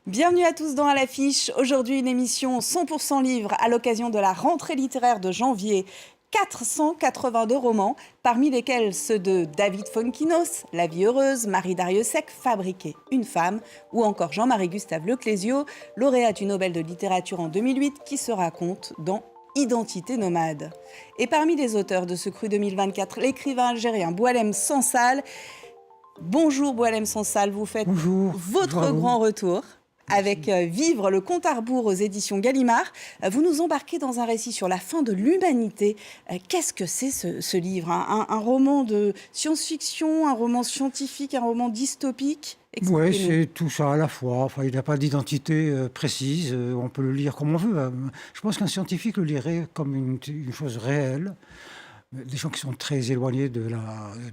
Bienvenue à tous dans À l'affiche. Aujourd'hui, une émission 100% livre à l'occasion de la rentrée littéraire de janvier. 482 romans, parmi lesquels ceux de David Fonkinos, La vie heureuse, Marie Darrieussecq, Fabriquer une femme, ou encore Jean-Marie Gustave Leclésio, lauréat du Nobel de littérature en 2008, qui se raconte dans Identité nomade. Et parmi les auteurs de ce cru 2024, l'écrivain algérien Boualem Sansal. Bonjour Boualem Sansal, vous faites Bonjour. votre grand retour avec Vivre le compte à rebours aux éditions Gallimard. Vous nous embarquez dans un récit sur la fin de l'humanité. Qu'est-ce que c'est ce livre, un roman de science-fiction, un roman scientifique, un roman dystopique? Oui, c'est tout ça à la fois. Enfin, il n'a pas d'identité précise. On peut le lire comme on veut. Je pense qu'un scientifique le lirait comme une chose réelle. Des gens qui sont très éloignés de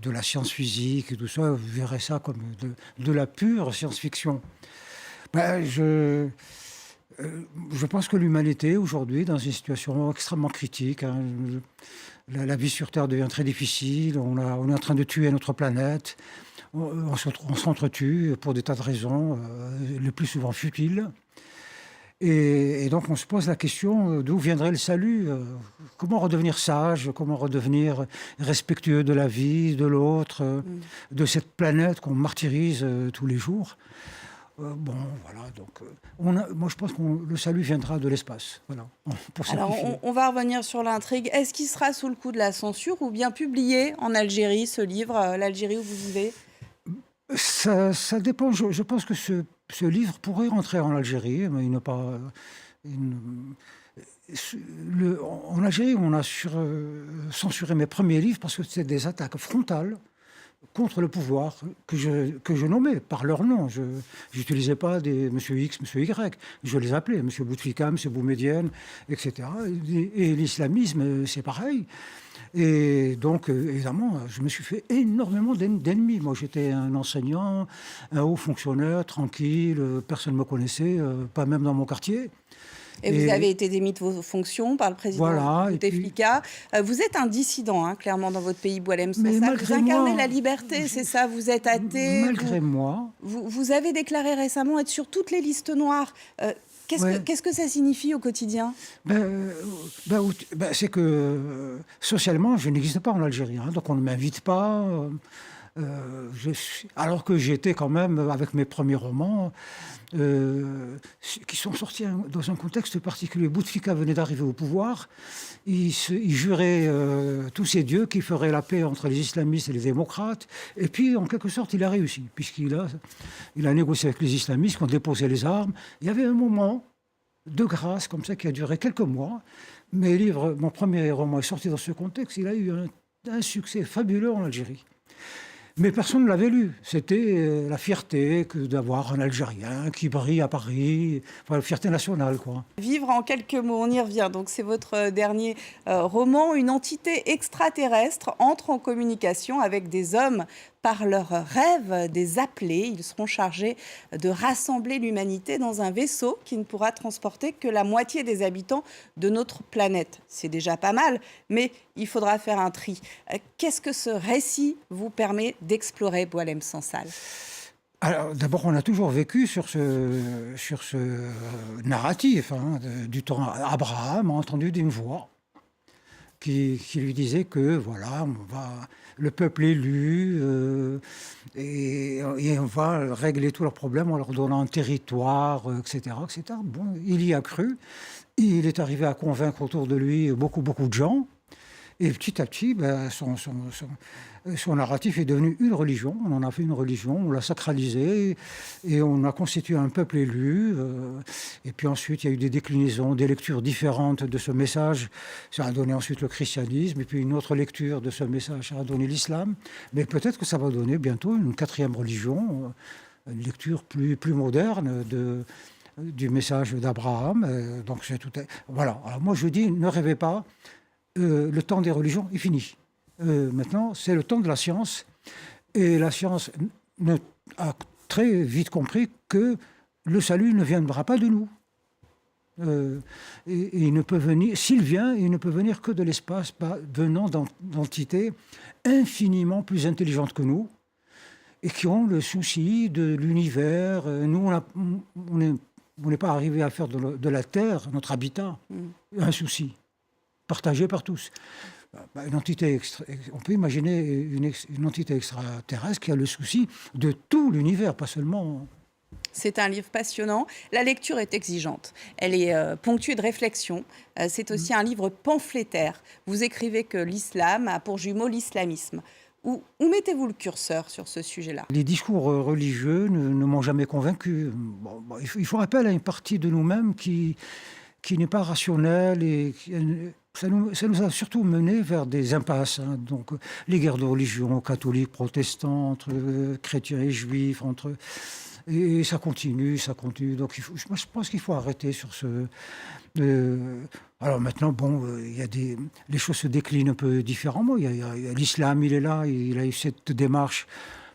la science physique et tout ça verraient ça comme de la pure science-fiction. Je pense que l'humanité, aujourd'hui, dans une situation extrêmement critique, la vie sur Terre devient très difficile, on est en train de tuer notre planète, on s'entretue pour des tas de raisons, le plus souvent futiles. Et donc on se pose la question d'où viendrait le salut, comment redevenir sage, comment redevenir respectueux de la vie, de l'autre, de cette planète qu'on martyrise tous les jours. Voilà, donc moi je pense que le salut viendra de l'espace. Voilà, pour Alors, on va revenir sur l'intrigue. Est-ce qu'il sera sous le coup de la censure ou bien publié en Algérie, ce livre, l'Algérie où vous vivez? Ça dépend. Je pense que ce livre pourrait rentrer en Algérie, mais il n'a pas. En Algérie, on a censuré mes premiers livres parce que c'était des attaques frontales contre le pouvoir que je nommais par leur nom. Je n'utilisais pas des Monsieur X, Monsieur Y. Je les appelais Monsieur Bouteflika, Monsieur Boumedienne, etc. Et l'islamisme, c'est pareil. Et donc, évidemment, je me suis fait énormément d'ennemis. Moi, j'étais un enseignant, un haut fonctionnaire, tranquille, personne ne me connaissait, pas même dans mon quartier. Et vous avez été démis de vos fonctions par le président Bouteflika. Vous êtes un dissident, clairement, dans votre pays, Boualem Sansal. Vous incarnez la liberté, c'est ça? Vous êtes athée. Malgré moi. Vous avez déclaré récemment être sur toutes les listes noires. Qu'est-ce que ça signifie au quotidien? C'est que socialement, je n'existe pas en Algérie. Donc on ne m'invite pas. Alors que j'étais quand même, avec mes premiers romans, qui sont sortis dans un contexte particulier. Bouteflika venait d'arriver au pouvoir. Il jurait tous ses dieux qu'il ferait la paix entre les islamistes et les démocrates. Et puis, en quelque sorte, il a réussi, puisqu'il a négocié avec les islamistes qui ont déposé les armes. Il y avait un moment de grâce, comme ça, qui a duré quelques mois. Mon premier roman est sorti dans ce contexte. Il a eu un succès fabuleux en Algérie. Mais personne ne l'avait lu. C'était la fierté d'avoir un Algérien qui brille à Paris, enfin, la fierté nationale, quoi. Vivre en quelques mots, on y revient. Donc c'est votre dernier roman. Une entité extraterrestre entre en communication avec des hommes par leurs rêves, des appelés. Ils seront chargés de rassembler l'humanité dans un vaisseau qui ne pourra transporter que la moitié des habitants de notre planète. C'est déjà pas mal, mais il faudra faire un tri. Qu'est-ce que ce récit vous permet d'explorer, Boualem Sansal? Alors, d'abord, on a toujours vécu sur ce narratif du temps. Abraham a entendu d'une voix qui lui disait que voilà, le peuple élu et on va régler tous leurs problèmes en leur donnant un territoire, etc., etc. Bon, il y a cru. Il est arrivé à convaincre autour de lui beaucoup de gens. Et petit à petit, son narratif est devenu une religion. On en a fait une religion, on l'a sacralisé et on a constitué un peuple élu. Et puis ensuite, il y a eu des déclinaisons, des lectures différentes de ce message. Ça a donné ensuite le christianisme. Et puis une autre lecture de ce message, ça a donné l'islam. Mais peut-être que ça va donner bientôt une quatrième religion, une lecture plus moderne du message d'Abraham. Donc c'est tout. Voilà. Alors moi, je dis, ne rêvez pas. Le temps des religions est fini. Maintenant, c'est le temps de la science. Et la science a très vite compris que le salut ne viendra pas de nous. Et il ne peut venir, s'il vient, il ne peut venir que de l'espace, venant d'entités infiniment plus intelligentes que nous. et qui ont le souci de l'univers. Nous, on n'est pas arrivé à faire de la Terre, notre habitat, un souci partagé par tous. Une entité on peut imaginer une entité extraterrestre qui a le souci de tout l'univers, pas seulement... C'est un livre passionnant. La lecture est exigeante. Elle est ponctuée de réflexion. C'est aussi un livre pamphlétaire. Vous écrivez que l'islam a pour jumeau l'islamisme. Où mettez-vous le curseur sur ce sujet-là ? Les discours religieux ne m'ont jamais convaincu. Il faut appel à une partie de nous-mêmes qui n'est pas rationnelle et ça nous a surtout mené vers des impasses. Donc, les guerres de religion, catholiques, protestants, entre chrétiens et juifs, et ça continue. Donc, moi, je pense qu'il faut arrêter sur ce... alors maintenant, les choses se déclinent un peu différemment. Il y a l'islam, il est là, il a eu cette démarche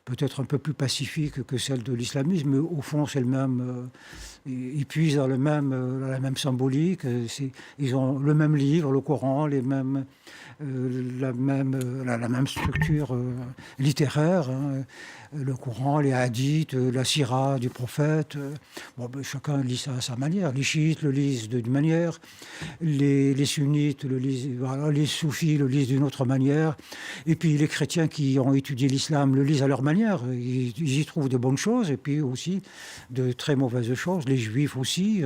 peut-être un peu plus pacifique que celle de l'islamisme, mais au fond, c'est le même. Ils puisent dans la même symbolique. Ils ont le même livre, le Coran, la même structure littéraire. Le Coran, les hadiths, la sira du prophète. Chacun lit ça à sa manière. Les chiites le lisent d'une manière, les sunnites le lisent, les soufis le lisent d'une autre manière, et puis les chrétiens qui ont étudié l'islam le lisent à leur manière. Ils y trouvent de bonnes choses, et puis aussi de très mauvaises choses. Les juifs aussi,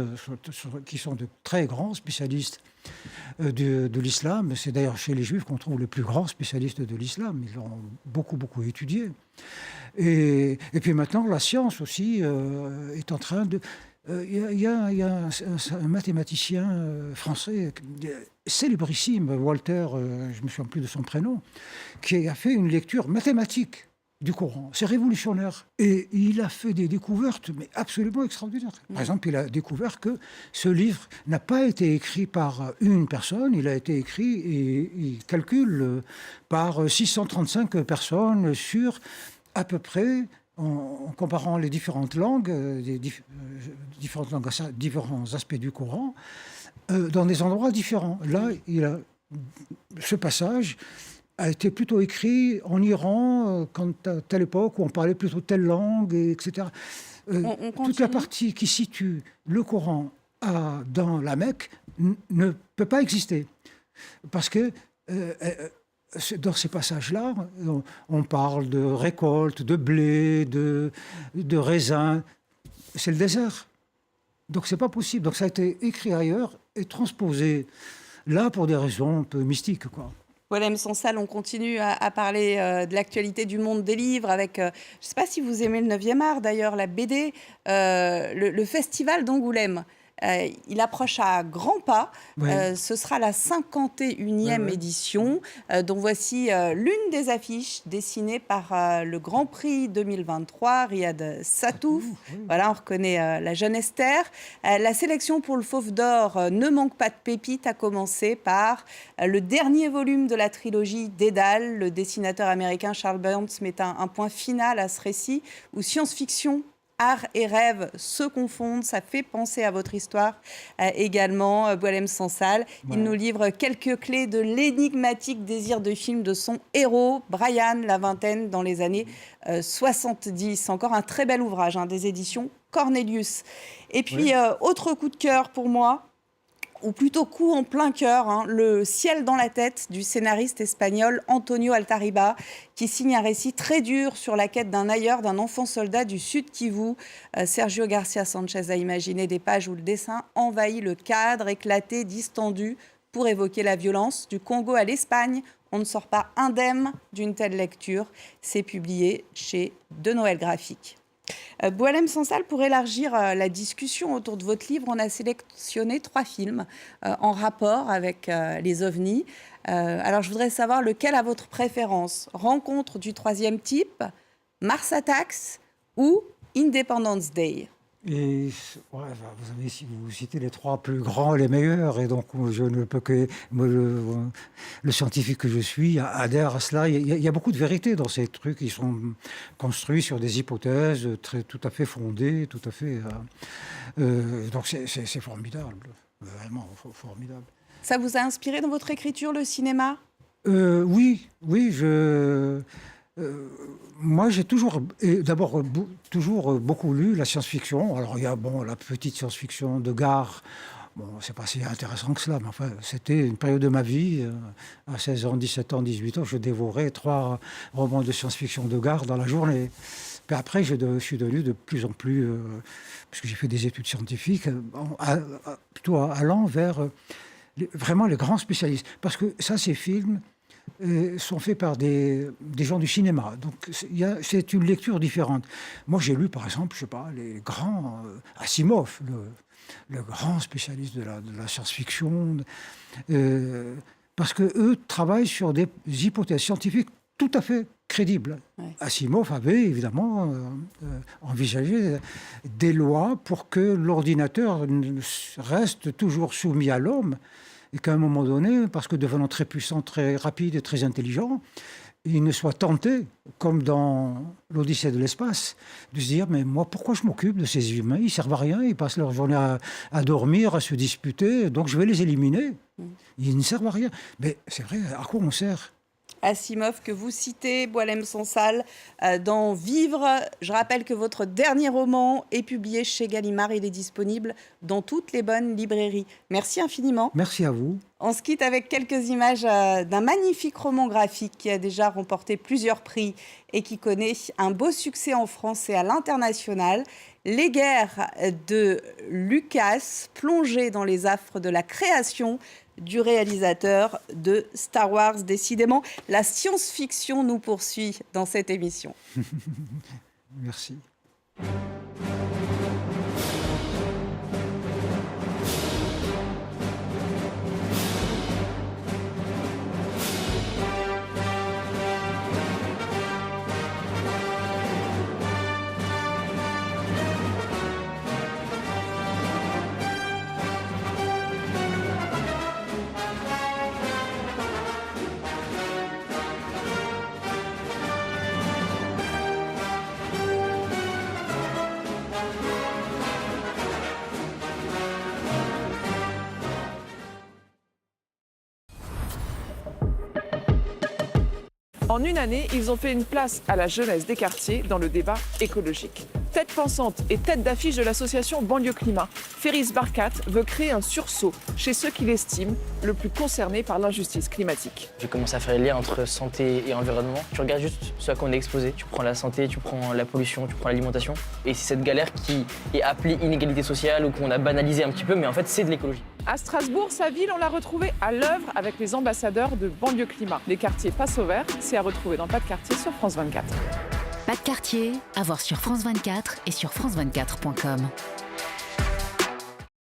qui sont de très grands spécialistes de l'islam. C'est d'ailleurs chez les juifs qu'on trouve les plus grands spécialistes de l'islam. Ils l'ont beaucoup étudié. Et puis maintenant, la science aussi est en train de... Il y a un mathématicien français célébrissime, Walter, je me souviens plus de son prénom, qui a fait une lecture mathématique du Coran. C'est révolutionnaire. Et il a fait des découvertes mais absolument extraordinaires. Par exemple, il a découvert que ce livre n'a pas été écrit par une personne, il a été écrit, et il calcule, par 635 personnes sur à peu près, en comparant les différentes langues, différents aspects du Coran, dans des endroits différents. Là, ce passage a été plutôt écrit en Iran, quand à telle époque où on parlait plutôt telle langue, etc. Toute la partie qui situe le Coran dans la Mecque ne peut pas exister. Parce que dans ces passages-là, on parle de récolte, de blé, de raisin. C'est le désert. Donc c'est pas possible. Donc ça a été écrit ailleurs et transposé là pour des raisons un peu mystiques, quoi. Boualem Sansal, on continue à parler de l'actualité du monde des livres avec, je ne sais pas si vous aimez le 9e art d'ailleurs, la BD, le festival d'Angoulême. Il approche à grands pas. Oui. Ce sera la 51e édition, dont voici l'une des affiches dessinées par le Grand Prix 2023, Riyad Satouf. Voilà, on reconnaît la jeune Esther. La sélection pour le Fauve d'Or ne manque pas de pépites, à commencer par le dernier volume de la trilogie Dédale. Le dessinateur américain Charles Burns met un point final à ce récit où science-fiction, art et rêve se confondent. Ça fait penser à votre histoire également, Boualem Sansal. Il nous livre quelques clés de l'énigmatique désir de film de son héros, Brian, la vingtaine, dans les années 70. Encore un très bel ouvrage, des éditions Cornelius. Et puis, autre coup de cœur pour moi, ou plutôt coup en plein cœur, Le ciel dans la tête du scénariste espagnol Antonio Altariba, qui signe un récit très dur sur la quête d'un ailleurs, d'un enfant soldat du Sud Kivu. Sergio Garcia Sanchez a imaginé des pages où le dessin envahit le cadre, éclaté, distendu, pour évoquer la violence du Congo à l'Espagne. On ne sort pas indemne d'une telle lecture. C'est publié chez De Noël Graphique. Boualem Sansal, pour élargir la discussion autour de votre livre, on a sélectionné 3 films en rapport avec les ovnis. Alors, je voudrais savoir lequel a votre préférence. Rencontre du troisième type, Mars Attacks ou Independence Day? Et vous avez, si vous citez les 3 plus grands, les meilleurs, et donc je ne peux que le scientifique que je suis adhère à cela. Il y a beaucoup de vérité dans ces trucs. Ils sont construits sur des hypothèses tout à fait fondées, tout à fait. Donc c'est formidable, vraiment formidable. Ça vous a inspiré dans votre écriture, le cinéma ? Oui, Moi, j'ai toujours beaucoup lu la science-fiction. Alors, il y a la petite science-fiction de Gare. Bon, c'est pas si intéressant que cela, mais enfin, c'était une période de ma vie. À 16 ans, 17 ans, 18 ans, je dévorais 3 romans de science-fiction de Gare dans la journée. Puis après, je suis devenu de plus en plus, puisque j'ai fait des études scientifiques, plutôt allant vers vraiment les grands spécialistes. Parce que ça, ces films sont faits par des gens du cinéma. Donc, c'est une lecture différente. Moi, j'ai lu, par exemple, je sais pas, les grands Asimov, le grand spécialiste de la science-fiction, parce qu'eux travaillent sur des hypothèses scientifiques tout à fait crédibles. Ouais. Asimov avait évidemment envisagé des lois pour que l'ordinateur reste toujours soumis à l'homme et qu'à un moment donné, parce que devenant très puissant, très rapide et très intelligent, il ne soit tenté, comme dans l'Odyssée de l'espace, de se dire « mais moi, pourquoi je m'occupe de ces humains? Ils ne servent à rien, ils passent leur journée à dormir, à se disputer, donc je vais les éliminer. Ils ne servent à rien. » Mais c'est vrai, à quoi on sert? Asimov, que vous citez, Boualem Sansal, dans Vivre. Je rappelle que votre dernier roman est publié chez Gallimard. Il est disponible dans toutes les bonnes librairies. Merci infiniment. Merci à vous. On se quitte avec quelques images d'un magnifique roman graphique qui a déjà remporté plusieurs prix et qui connaît un beau succès en France et à l'international. Les guerres de Lucas, plongées dans les affres de la création du réalisateur de Star Wars. Décidément, la science-fiction nous poursuit dans cette émission. Merci. En une année, ils ont fait une place à la jeunesse des quartiers dans le débat écologique. Tête pensante et tête d'affiche de l'association Banlieue Climat, Ferris Barkat veut créer un sursaut chez ceux qui l'estiment le plus concernés par l'injustice climatique. J'ai commencé à faire les liens entre santé et environnement. Tu regardes juste ce à quoi on est exposé. Tu prends la santé, tu prends la pollution, tu prends l'alimentation. Et c'est cette galère qui est appelée inégalité sociale ou qu'on a banalisé un petit peu, mais en fait, c'est de l'écologie. À Strasbourg, sa ville, on l'a retrouvée à l'œuvre avec les ambassadeurs de Banlieue Climat. Les quartiers passent au vert, c'est à retrouver dans Pas de quartier sur France 24. Pas de quartier, à voir sur France 24 et sur France24.com.